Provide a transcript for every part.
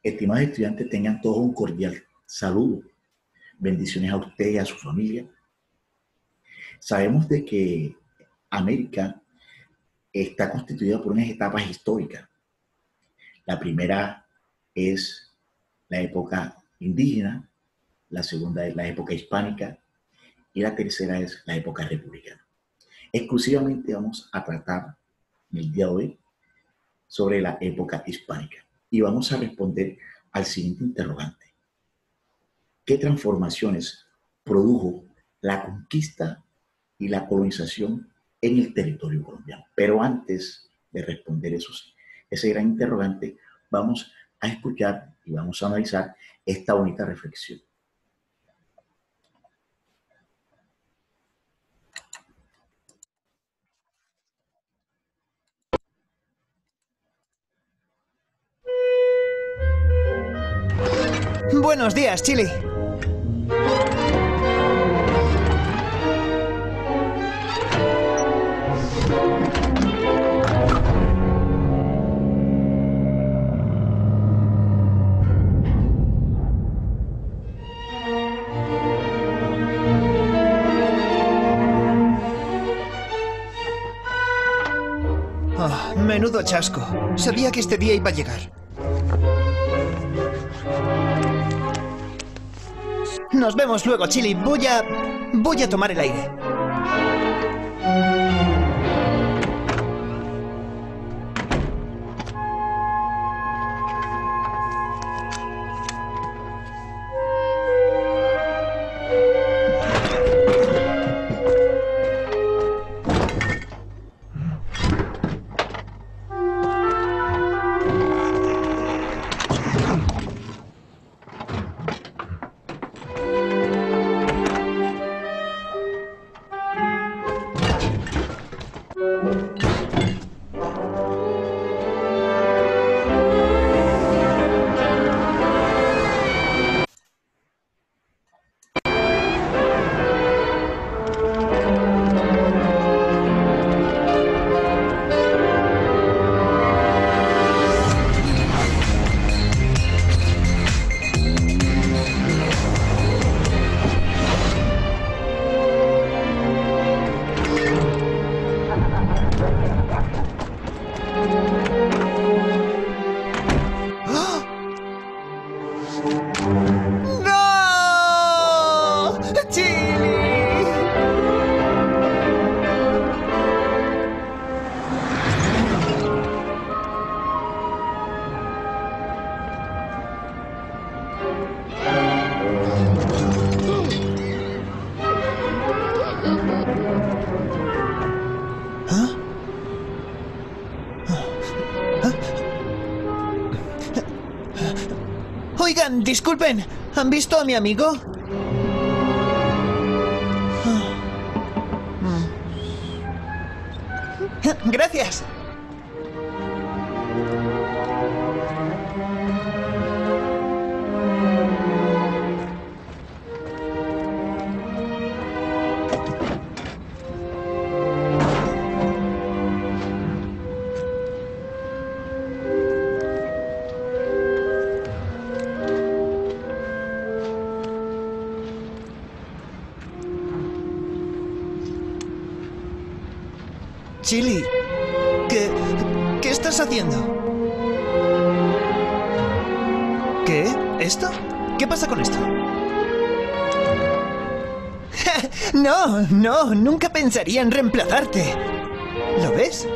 Estimados estudiantes, tengan todos un cordial saludo. Bendiciones a ustedes y a su familia. Sabemos de que América está constituida por unas etapas históricas. La primera es la época indígena, la segunda es la época hispánica y la tercera es la época republicana. Exclusivamente vamos a tratar en el día de hoy sobre la época hispánica y vamos a responder al siguiente interrogante. ¿Qué transformaciones produjo la conquista y la colonización en el territorio colombiano? Pero antes de responder ese gran interrogante, vamos a escuchar y vamos a analizar esta bonita reflexión. Buenos días, Chili. Oh, menudo chasco. Sabía que este día iba a llegar. Nos vemos luego, Chili. Voy a tomar el aire. Oigan, disculpen. ¿Han visto a mi amigo? Gracias. Chili, ¿qué estás haciendo? ¿Qué? ¿Esto? ¿Qué pasa con esto? No, nunca pensaría en reemplazarte. ¿Lo ves?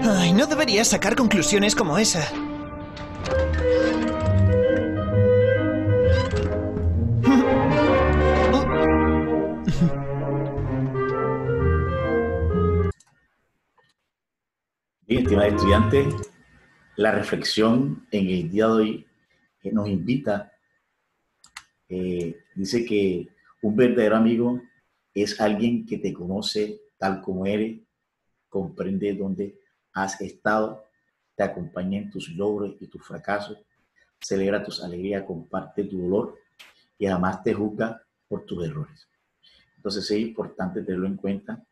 Ay, no deberías sacar conclusiones como esa. Bien, estimados estudiantes, la reflexión en el día de hoy nos invita, dice que un verdadero amigo es alguien que te conoce tal como eres, comprende dónde has estado, te acompaña en tus logros y tus fracasos, celebra tus alegrías, comparte tu dolor y jamás te juzga por tus errores. Entonces es importante tenerlo en cuenta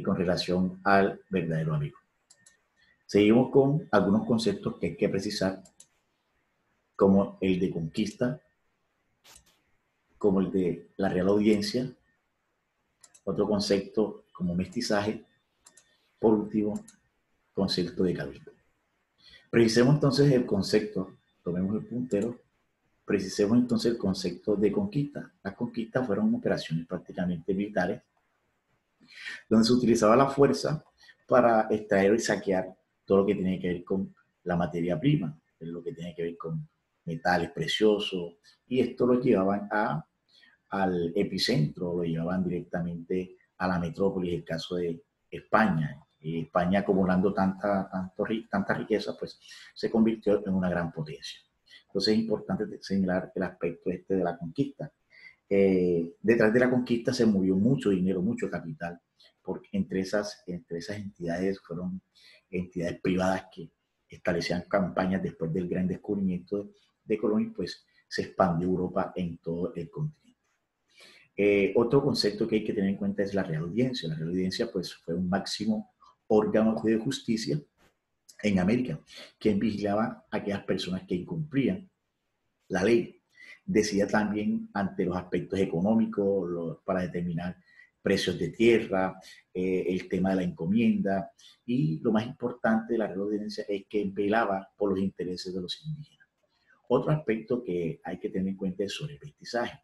con relación al verdadero amigo. Seguimos con algunos conceptos que hay que precisar, como el de conquista, como el de la Real Audiencia, otro concepto como mestizaje, por último, concepto de cabildo. Precisemos entonces el concepto, tomemos el puntero, precisemos entonces el concepto de conquista. Las conquistas fueron operaciones prácticamente militares, donde se utilizaba la fuerza para extraer y saquear todo lo que tiene que ver con la materia prima, lo que tiene que ver con metales preciosos, y esto lo llevaban al epicentro, lo llevaban directamente a la metrópolis, el caso de España. España acumulando tanta riqueza, pues se convirtió en una gran potencia. Entonces es importante señalar el aspecto este de la conquista. Detrás de la conquista se movió mucho dinero, mucho capital, porque entre esas entidades fueron entidades privadas que establecían campañas después del gran descubrimiento de Colón, y pues se expandió Europa en todo el continente. Otro concepto que hay que tener en cuenta es la Real Audiencia. La Real Audiencia pues fue un máximo órgano de justicia en América, quien vigilaba a aquellas personas que incumplían la ley. Decía también ante los aspectos económicos para determinar precios de tierra, el tema de la encomienda, y lo más importante de la Real Audiencia es que velaba por los intereses de los indígenas. Otro aspecto que hay que tener en cuenta es sobre el mestizaje.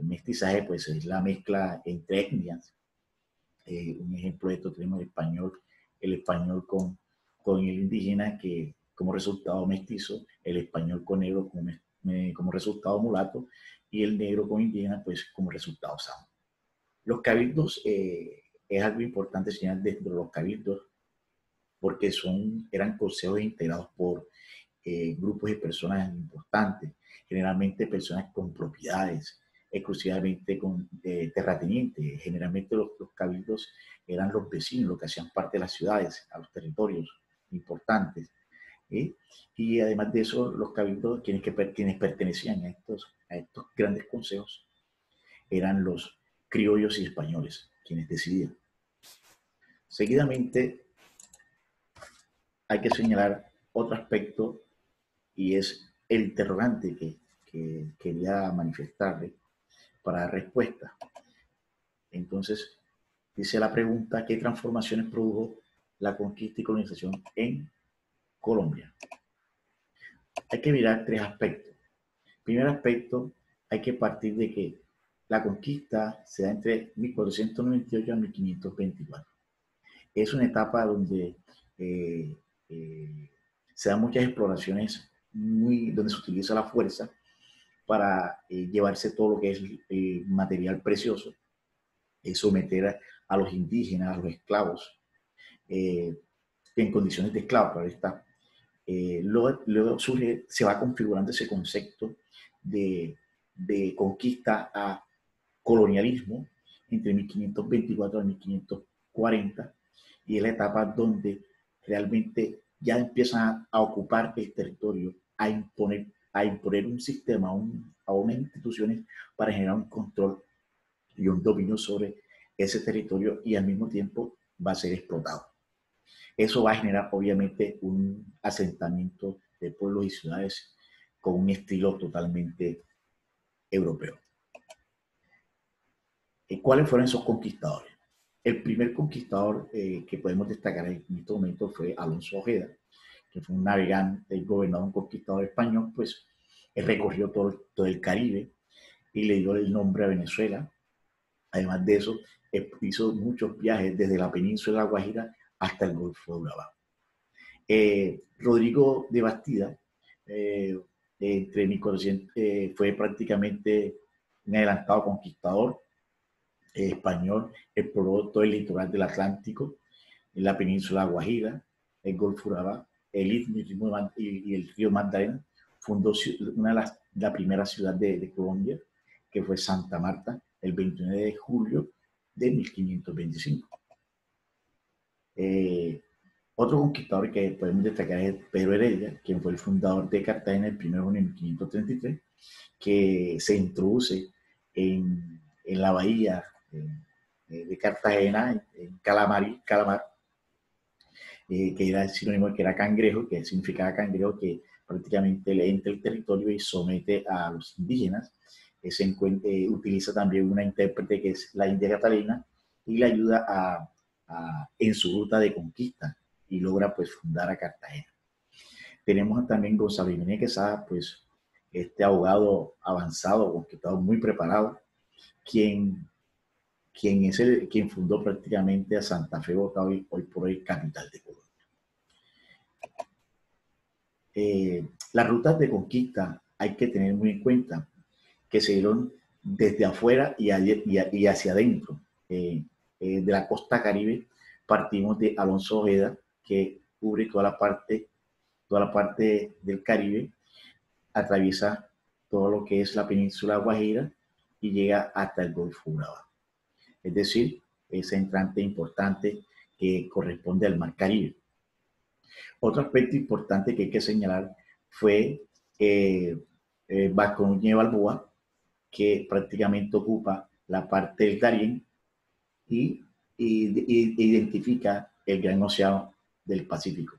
Mestizaje pues es la mezcla entre etnias. Un ejemplo de esto tenemos el español con el indígena, que como resultado mestizo, el español con negro como resultado mulato, y el negro con indígena pues como resultado samo. Los cabildos, es algo importante señalar dentro de los cabildos, porque eran consejos integrados por grupos de personas importantes, generalmente personas con propiedades, exclusivamente con terratenientes. Generalmente los cabildos eran los vecinos, los que hacían parte de las ciudades, a los territorios importantes. ¿Eh? Y además de eso, los cabildos, quienes pertenecían a estos grandes consejos, eran los criollos y españoles, quienes decidían. Seguidamente, hay que señalar otro aspecto, y es el interrogante que quería manifestarle para dar respuesta. Entonces, dice la pregunta: ¿qué transformaciones produjo la conquista y colonización en Colombia? Hay que mirar tres aspectos. Primer aspecto, hay que partir de que la conquista se da entre 1498 a 1524. Es una etapa donde eh, eh, se dan muchas exploraciones, donde se utiliza la fuerza para llevarse todo lo que es material precioso, someter a los indígenas, a los esclavos, eh, en condiciones de esclavos, claro está. Luego se va configurando ese concepto de conquista a colonialismo entre 1524 y 1540, y es la etapa donde realmente ya empiezan a ocupar el territorio, a imponer un sistema, a unas instituciones para generar un control y un dominio sobre ese territorio, y al mismo tiempo va a ser explotado. Eso va a generar obviamente un asentamiento de pueblos y ciudades con un estilo totalmente europeo. ¿Cuáles fueron esos conquistadores? El primer conquistador que podemos destacar en este momento fue Alonso Ojeda, que fue un navegante, gobernador, un conquistador español. Pues él recorrió todo el Caribe y le dio el nombre a Venezuela. Además de eso, hizo muchos viajes desde la península de La Guajira hasta el Golfo de Urabá. Rodrigo de Bastida, entre 1400, fue prácticamente un adelantado conquistador español. Exploró todo el litoral del Atlántico, en la península de Guajira, el Golfo Urabá, el Istmo y el río Magdalena. Fundó la primera ciudad de Colombia, que fue Santa Marta, el 29 de julio de 1525. Otro conquistador que podemos destacar es Pedro Heredia, quien fue el fundador de Cartagena el 1 de junio de 1533, que se introduce en la bahía de Cartagena, en Calamar, que era el sinónimo que era cangrejo, que significaba cangrejo, que prácticamente le entra el territorio y somete a los indígenas. Utiliza también una intérprete que es la India Catalina y le ayuda en su ruta de conquista y logra pues fundar a Cartagena. Tenemos también Gonzalo Jiménez Quesada, pues este abogado avanzado, conquistador muy preparado, quien fundó prácticamente a Santa Fe Bogotá, hoy por hoy capital de Colombia. Las rutas de conquista hay que tener muy en cuenta que se dieron desde afuera y hacia adentro. De la costa caribe partimos de Alonso Ojeda, que cubre toda la parte del Caribe, atraviesa todo lo que es la península Guajira y llega hasta el Golfo Urabá. Es decir, ese entrante importante que corresponde al Mar Caribe. Otro aspecto importante que hay que señalar fue Vasco Núñez Balboa, que prácticamente ocupa la parte del Darién y identifica el Gran Océano del Pacífico.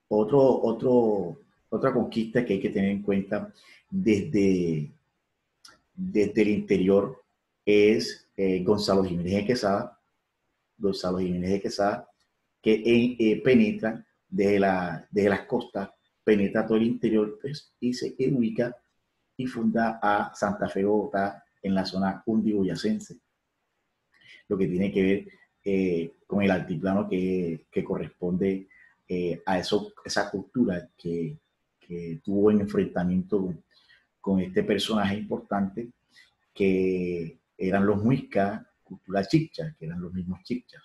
Otra conquista que hay que tener en cuenta desde el interior es Gonzalo Jiménez de Quesada. Gonzalo Jiménez de Quesada, que penetra desde las costas, penetra todo el interior pues, y se ubica y funda a Santa Fe Bogotá en la zona cundiboyacense, lo que tiene que ver con el altiplano que corresponde a esa cultura que tuvo en enfrentamiento con este personaje importante que eran los muiscas, cultura chicha, que eran los mismos chichas.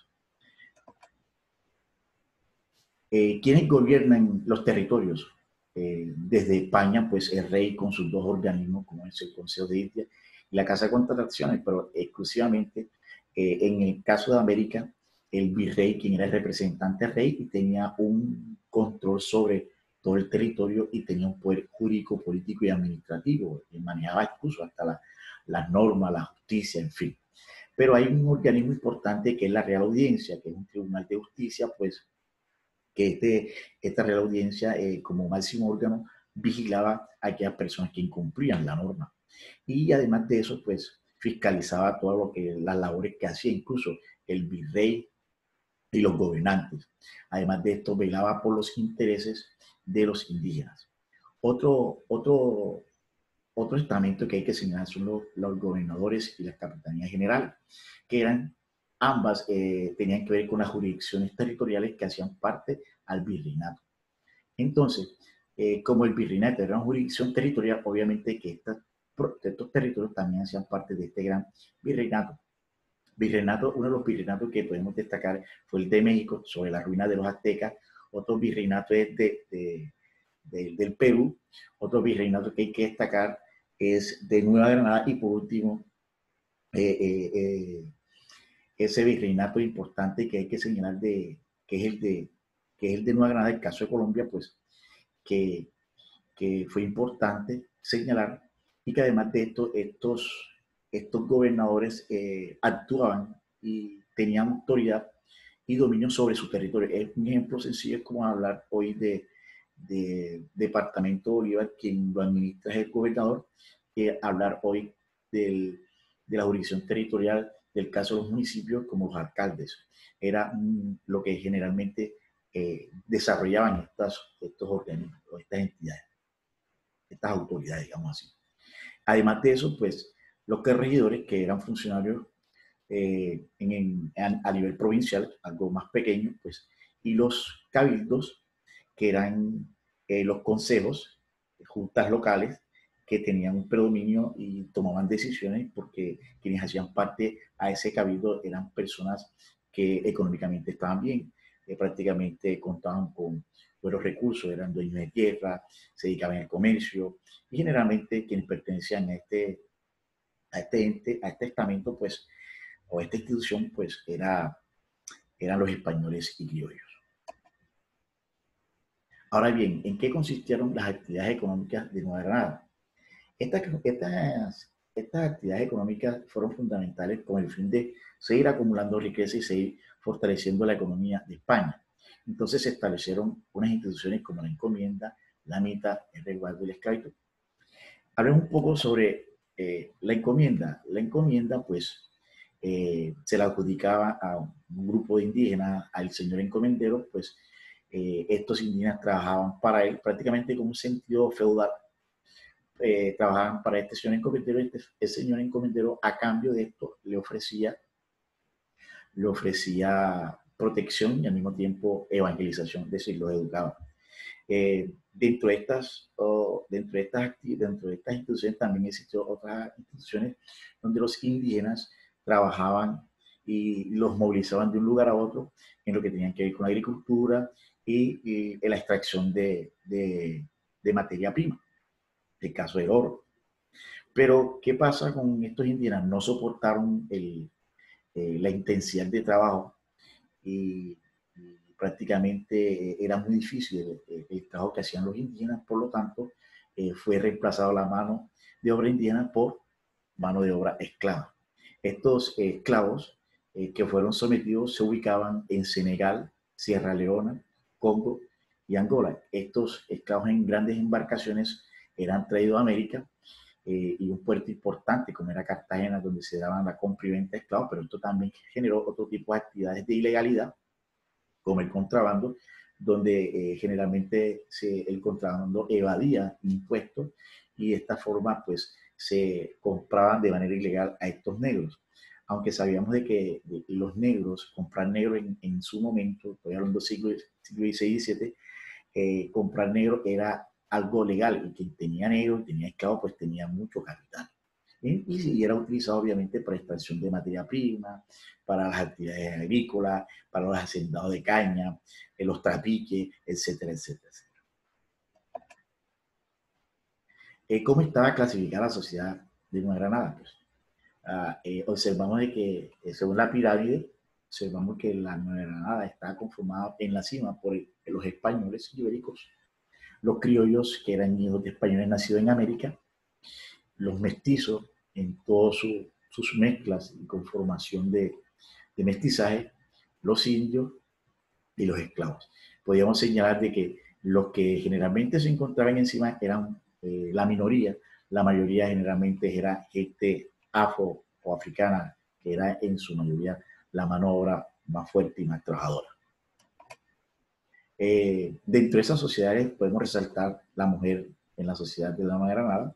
¿Quiénes gobiernan los territorios? Desde España, pues el rey con sus dos organismos, como es el Consejo de India y la Casa de Contrataciones, pero exclusivamente en el caso de América, el virrey, quien era el representante rey y tenía un control sobre todo el territorio y tenía un poder jurídico, político y administrativo, y manejaba incluso hasta las normas, la justicia, en fin. Pero hay un organismo importante que es la Real Audiencia, que es un tribunal de justicia, pues que esta Real Audiencia, como máximo órgano, vigilaba a aquellas personas que incumplían la norma. Y además de eso, pues fiscalizaba todo lo que las labores que hacía incluso el virrey y los gobernantes. Además de esto, velaba por los intereses de los indígenas. Otro estamento que hay que señalar son los gobernadores y las capitanías generales, que eran ambas tenían que ver con las jurisdicciones territoriales que hacían parte al virreinato. Entonces, como el virreinato era una jurisdicción territorial, obviamente que estos territorios también hacían parte de este gran virreinato. Uno de los virreinatos que podemos destacar fue el de México, sobre la ruina de los aztecas. Otro virreinato es del Perú. Otro virreinato que hay que destacar es de Nueva Granada. Y por último, ese virreinato importante que hay que señalar que es el de Nueva Granada, el caso de Colombia, pues que fue importante señalar y que además de esto, estos gobernadores actuaban y tenían autoridad y dominio sobre su territorio. Es un ejemplo sencillo, es como hablar hoy de Departamento Bolívar, quien lo administra es el gobernador, hablar hoy de la jurisdicción territorial del caso de los municipios como los alcaldes. Era lo que generalmente desarrollaban estos organismos, estas entidades, estas autoridades, digamos así. Además de eso, pues los regidores, que eran funcionarios a nivel provincial, algo más pequeño, pues, y los cabildos, que eran los consejos, juntas locales, que tenían un predominio y tomaban decisiones porque quienes hacían parte a ese cabildo eran personas que económicamente estaban bien, prácticamente contaban con buenos recursos, eran dueños de tierra, se dedicaban al comercio y generalmente quienes pertenecían a este ente, a este estamento, pues, o a esta institución, pues eran los españoles y criollos. Ahora bien, ¿en qué consistieron las actividades económicas de Nueva Granada? Estas actividades económicas fueron fundamentales con el fin de seguir acumulando riqueza y seguir fortaleciendo la economía de España. Entonces se establecieron unas instituciones como la encomienda, la mitad, el resguardo y la esclavitud. Hablemos un poco sobre la encomienda. La encomienda, pues, se la adjudicaba a un grupo de indígenas, al señor encomendero, pues estos indígenas trabajaban para él prácticamente con un sentido feudal. Trabajaban para este señor encomendero, el señor encomendero a cambio de esto le ofrecía protección y al mismo tiempo evangelización, es decir, los educaba. Dentro de estas instituciones también existieron otras instituciones donde los indígenas trabajaban y los movilizaban de un lugar a otro en lo que tenían que ver con la agricultura y la extracción de materia prima, el caso del oro. Pero, ¿qué pasa con estos indígenas? No soportaron la intensidad de trabajo y prácticamente era muy difícil el trabajo que hacían los indígenas, por lo tanto, fue reemplazado la mano de obra indígena por mano de obra esclava. Estos esclavos que fueron sometidos se ubicaban en Senegal, Sierra Leona, Congo y Angola. Estos esclavos en grandes embarcaciones eran traídos a América y un puerto importante como era Cartagena, donde se daban la compra y venta de esclavos, pero esto también generó otro tipo de actividades de ilegalidad, como el contrabando, donde generalmente el contrabando evadía impuestos y de esta forma pues se compraban de manera ilegal a estos negros. Aunque sabíamos de que los negros, comprar negro en su momento, estoy hablando del siglo XVI y XVII, comprar negro era algo legal y quien tenía negro y tenía esclavo pues tenía mucho capital. Y era utilizado obviamente para extracción de materia prima, para las actividades agrícolas, para los hacendados de caña, los trapiques, etcétera, etcétera, etcétera. ¿Cómo estaba clasificada la sociedad de Nueva Granada? Pues, observamos de que, según la pirámide, observamos que la Nueva Granada está conformada en la cima por los españoles ibéricos, los criollos, que eran hijos de españoles nacidos en América, los mestizos en todas sus mezclas y conformación de mestizaje, los indios y los esclavos. Podríamos señalar de que los que generalmente se encontraban encima eran la minoría, la mayoría generalmente era gente afro o africana, que era en su mayoría la mano de obra más fuerte y más trabajadora. Dentro de esas sociedades podemos resaltar la mujer en la sociedad de la Nueva Granada,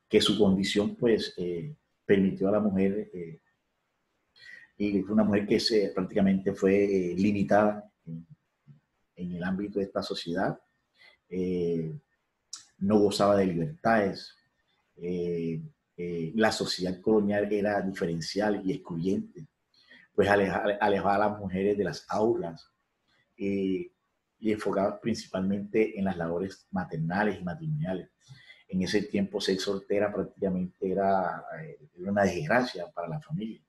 que su condición pues permitió a la mujer, y fue una mujer que prácticamente fue limitada en el ámbito de esta sociedad, no gozaba de libertades, la sociedad colonial era diferencial y excluyente, pues alejaba a las mujeres de las aulas y enfocaba principalmente en las labores maternales y matrimoniales. En ese tiempo ser soltera prácticamente era una desgracia para la familia.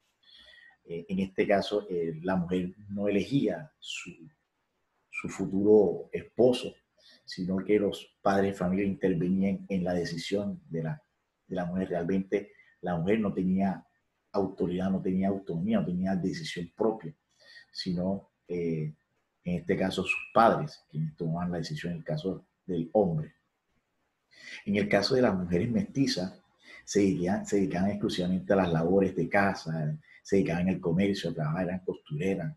En este caso, la mujer no elegía su futuro esposo, sino que los padres de familia intervenían en la decisión de la mujer. Realmente la mujer no tenía autoridad, no tenía autonomía, no tenía decisión propia, sino en este caso sus padres, quienes tomaban la decisión en el caso del hombre. En el caso de las mujeres mestizas, se dedicaban exclusivamente a las labores de casa, se dedicaban al comercio, a trabajar, eran costureras,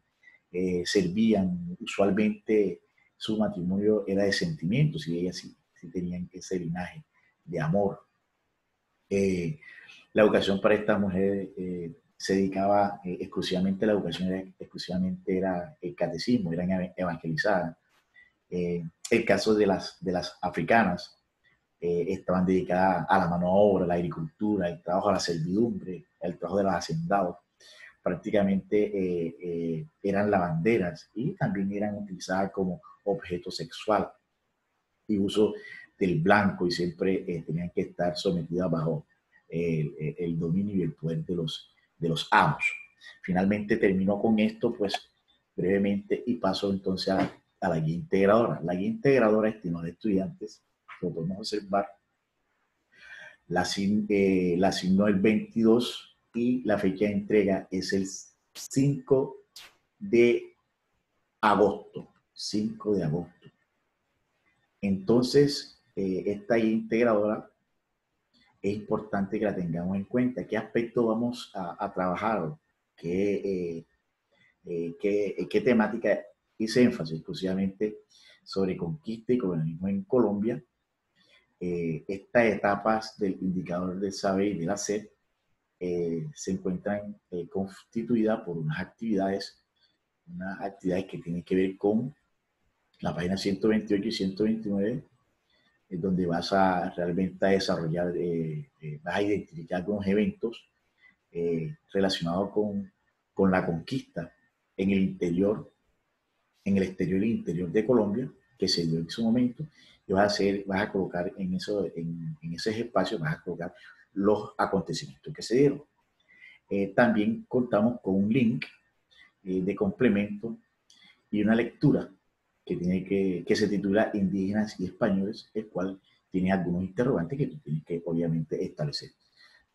servían. Usualmente su matrimonio era de sentimientos y ellas sí tenían ese linaje de amor. La educación para estas mujeres se dedicaba exclusivamente, la educación exclusivamente era el catecismo, eran evangelizadas. El caso de las africanas, estaban dedicadas a la mano de obra, a la agricultura, al trabajo, a la servidumbre, al trabajo de los hacendados. Prácticamente eran lavanderas y también eran utilizadas como objeto sexual y uso del blanco, y siempre tenían que estar sometidas bajo el dominio y el poder de los amos. Finalmente terminó con esto, pues brevemente, y pasó entonces a la guía integradora. La guía integradora, estimados estudiantes, lo podemos observar, la asignó el 22 y la fecha de entrega es el 5 de agosto. 5 de agosto. Entonces, esta guía integradora es importante que la tengamos en cuenta. ¿Qué aspecto vamos a trabajar? ¿Qué, qué temática hice énfasis exclusivamente sobre conquista y colonialismo en Colombia? Estas etapas del indicador del saber y del hacer se encuentran constituidas por unas actividades que tienen que ver con la página 128 y 129, donde vas a realmente a desarrollar, vas a identificar algunos eventos relacionados con la conquista en el interior, en el exterior y interior de Colombia, que se dio en su momento, y vas a colocar en esos espacios, vas a colocar los acontecimientos que se dieron. También contamos con un link de complemento y una lectura que se titula Indígenas y Españoles, el cual tiene algunos interrogantes que tú tienes que obviamente establecer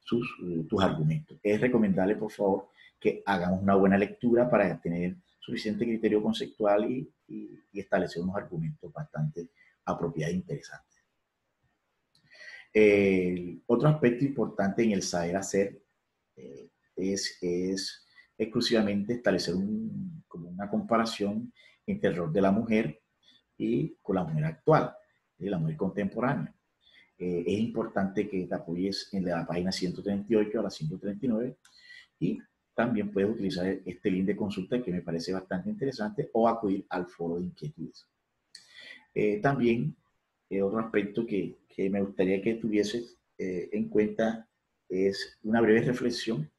tus argumentos. Es recomendable, por favor, que hagamos una buena lectura para tener suficiente criterio conceptual y establecer unos argumentos bastante apropiados e interesantes. Otro aspecto importante en el saber hacer es exclusivamente establecer como una comparación entre el rol de la mujer y con la mujer actual, la mujer contemporánea. Es importante que te apoyes en la página 138 a la 139 y también puedes utilizar este link de consulta que me parece bastante interesante o acudir al foro de inquietudes. También otro aspecto que me gustaría que tuvieses en cuenta es una breve reflexión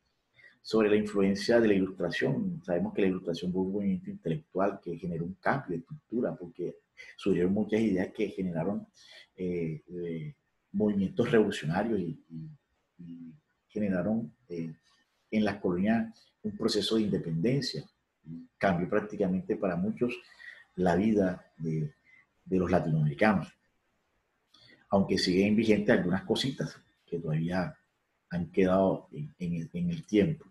sobre la influencia de la ilustración. Sabemos que la ilustración fue un movimiento intelectual que generó un cambio de estructura porque surgieron muchas ideas que generaron movimientos revolucionarios y generaron en las colonias un proceso de independencia. Cambió prácticamente para muchos la vida de los latinoamericanos, aunque siguen vigentes algunas cositas que todavía han quedado en el tiempo.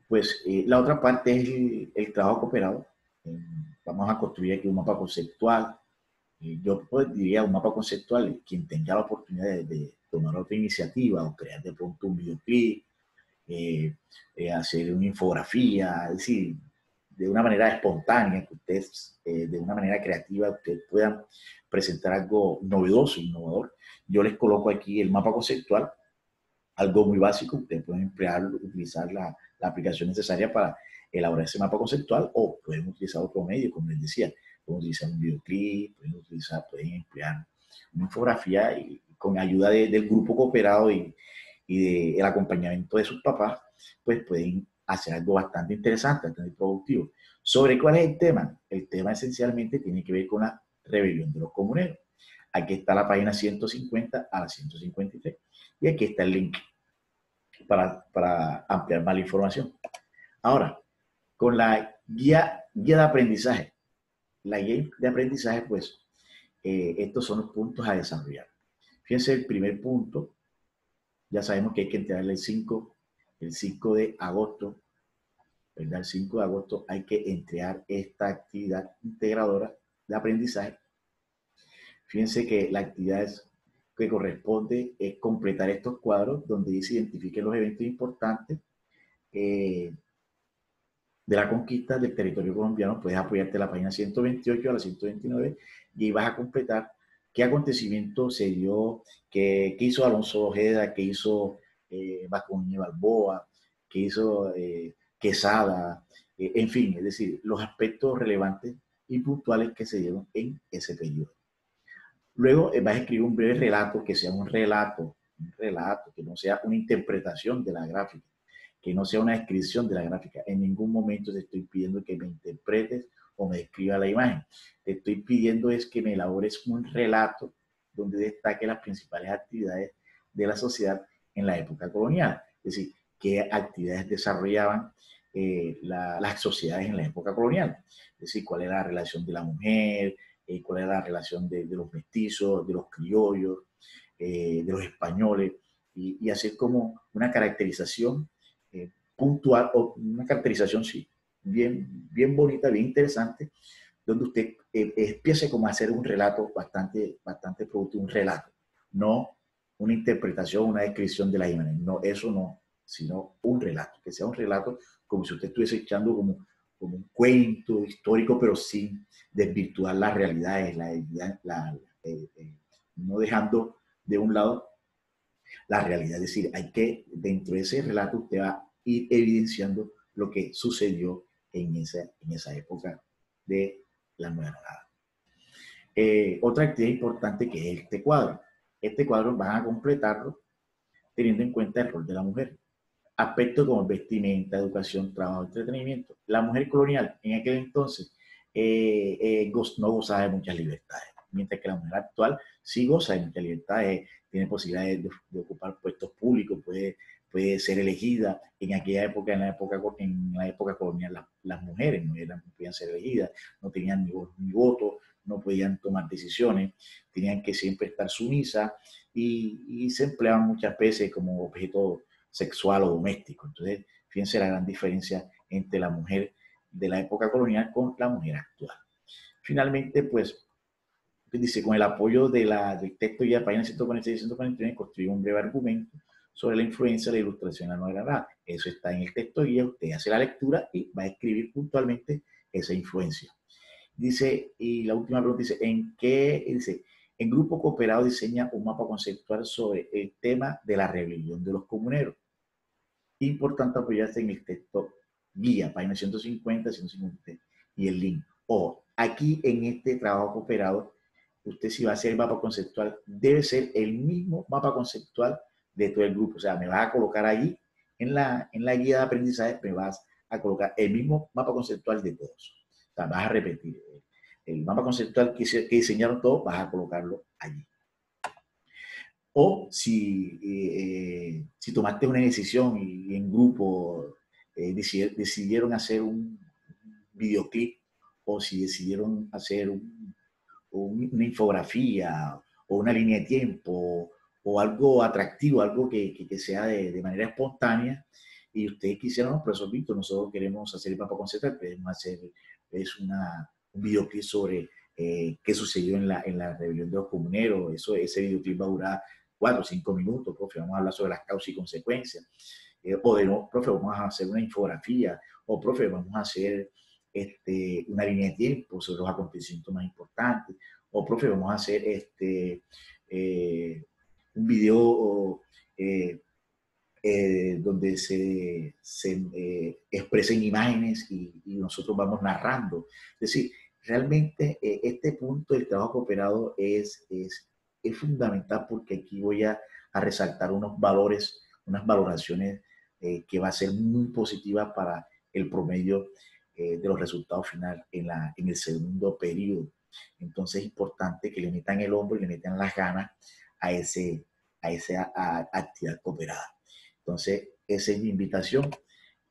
Pues la otra parte es el trabajo cooperado. Vamos a construir aquí un mapa conceptual. Yo pues, diría un mapa conceptual, quien tenga la oportunidad de tomar otra iniciativa o crear de pronto un videoclip, hacer una infografía, es decir, de una manera espontánea, que ustedes de una manera creativa ustedes puedan presentar algo novedoso, innovador. Yo les coloco aquí el mapa conceptual, algo muy básico. Ustedes pueden utilizar la aplicación necesaria para elaborar ese mapa conceptual o pueden utilizar otro medio, como les decía, pueden utilizar un videoclip, pueden emplear una infografía y con ayuda del grupo cooperado y del acompañamiento de sus papás, pues pueden hacer algo bastante interesante, bastante productivo. ¿Sobre cuál es el tema? El tema esencialmente tiene que ver con la rebelión de los comuneros. Aquí está la página 150 a la 153 y aquí está el link para ampliar más la información. Ahora, con la guía de aprendizaje. La guía de aprendizaje, pues, estos son los puntos a desarrollar. Fíjense, el primer punto, ya sabemos que hay que entregarle el 5 de agosto, ¿verdad? El 5 de agosto hay que entregar esta actividad integradora de aprendizaje. Fíjense que la actividad que corresponde es completar estos cuadros donde se identifiquen los eventos importantes de la conquista del territorio colombiano. Puedes apoyarte en la página 128 a la 129 y vas a completar qué acontecimiento se dio, qué hizo Alonso Ojeda, qué hizo Vasco Núñez Balboa, qué hizo Quesada, en fin, es decir, los aspectos relevantes y puntuales que se dieron en ese periodo. Luego vas a escribir un breve relato, que sea un relato, que no sea una interpretación de la gráfica, que no sea una descripción de la gráfica. En ningún momento te estoy pidiendo que me interpretes o me describa la imagen. Te estoy pidiendo es que me elabores un relato donde destaque las principales actividades de la sociedad en la época colonial. Es decir, qué actividades desarrollaban las sociedades en la época colonial. Es decir, cuál era la relación de la mujer, cuál era la relación de los mestizos, de los criollos, de los españoles, y hacer como una caracterización puntual, o una caracterización, sí, bien bonita, bien interesante, donde usted empiece como a hacer un relato bastante productivo, un relato, no una interpretación, una descripción de la imagen, no, eso no, sino un relato, que sea un relato como si usted estuviese echando como un cuento histórico, pero sin desvirtuar las realidades, no dejando de un lado la realidad. Es decir, hay que, dentro de ese relato, usted va a ir evidenciando lo que sucedió en esa época de la Nueva Granada. Otra actividad importante que es este cuadro. Este cuadro van a completarlo teniendo en cuenta el rol de la mujer. Aspectos como vestimenta, educación, trabajo, entretenimiento. La mujer colonial en aquel entonces no gozaba de muchas libertades, mientras que la mujer actual sí goza de muchas libertades, tiene posibilidades de ocupar puestos públicos, puede ser elegida. En aquella época, en la época colonial, las mujeres no podían ser elegidas, no tenían ni voto, no podían tomar decisiones, tenían que siempre estar sumisas y se empleaban muchas veces como objeto sexual o doméstico. Entonces, fíjense la gran diferencia entre la mujer de la época colonial con la mujer actual. Finalmente, pues, dice, con el apoyo del texto ya, páginas 146 y 149, construye un breve argumento sobre la influencia de la ilustración en la Nueva Granada. Eso está en el texto guía, usted hace la lectura y va a escribir puntualmente esa influencia. Dice, y la última pregunta dice, en grupo cooperado diseña un mapa conceptual sobre el tema de la rebelión de los comuneros. Importante apoyarse en el texto guía, página 150, 150 y el link. O aquí en este trabajo cooperado, usted si va a hacer el mapa conceptual, debe ser el mismo mapa conceptual de todo el grupo. O sea, me vas a colocar allí en la guía de aprendizaje, me vas a colocar el mismo mapa conceptual de todos. O sea, vas a repetir el mapa conceptual que diseñaron todos, vas a colocarlo allí. O si tomaste una decisión y en grupo decidieron hacer un videoclip, o si decidieron hacer una infografía o una línea de tiempo o algo atractivo, algo que sea de manera espontánea, y ustedes quisieran, no, profesor Víctor, nosotros queremos hacer el mapa conceptual, queremos hacer un videoclip sobre qué sucedió en la rebelión de los comuneros. Ese videoclip va a durar 4 o 5 minutos, profe, vamos a hablar sobre las causas y consecuencias. O de no, profe, vamos a hacer una infografía, o profe, vamos a hacer una línea de tiempo sobre los acontecimientos más importantes, o profe, vamos a hacer un video donde se expresen imágenes y nosotros vamos narrando. Es decir, realmente este punto del trabajo cooperado es fundamental, porque aquí voy a resaltar unos valores, unas valoraciones que va a ser muy positivas para el promedio de los resultados finales en el segundo periodo. Entonces es importante que le metan el hombro y le metan las ganas a esa actividad cooperada. Entonces, esa es mi invitación,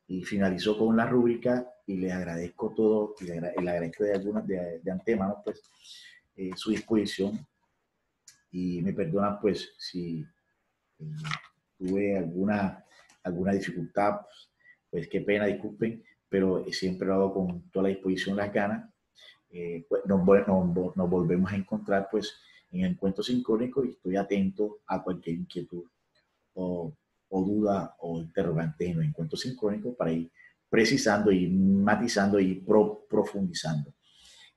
y finalizo con la rúbrica y les agradezco todo, y le agradezco de antemano pues su disposición, y me perdonan pues si tuve alguna dificultad, pues qué pena, disculpen, pero siempre lo hago con toda la disposición, las ganas. Pues nos volvemos a encontrar pues en Encuentro Sincrónico, y estoy atento a cualquier inquietud o duda o interrogante en los Encuentros Sincrónicos, para ir precisando y matizando y profundizando.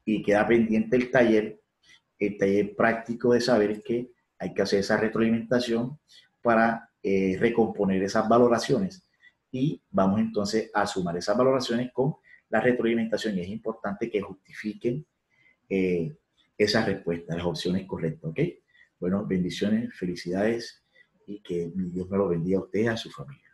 Y queda pendiente el taller práctico de saber que hay que hacer esa retroalimentación para recomponer esas valoraciones, y vamos entonces a sumar esas valoraciones con la retroalimentación, y es importante que justifiquen esas respuestas, las opciones correctas, ¿ok? Bueno, bendiciones, felicidades, y que Dios me lo bendiga a ustedes y a su familia.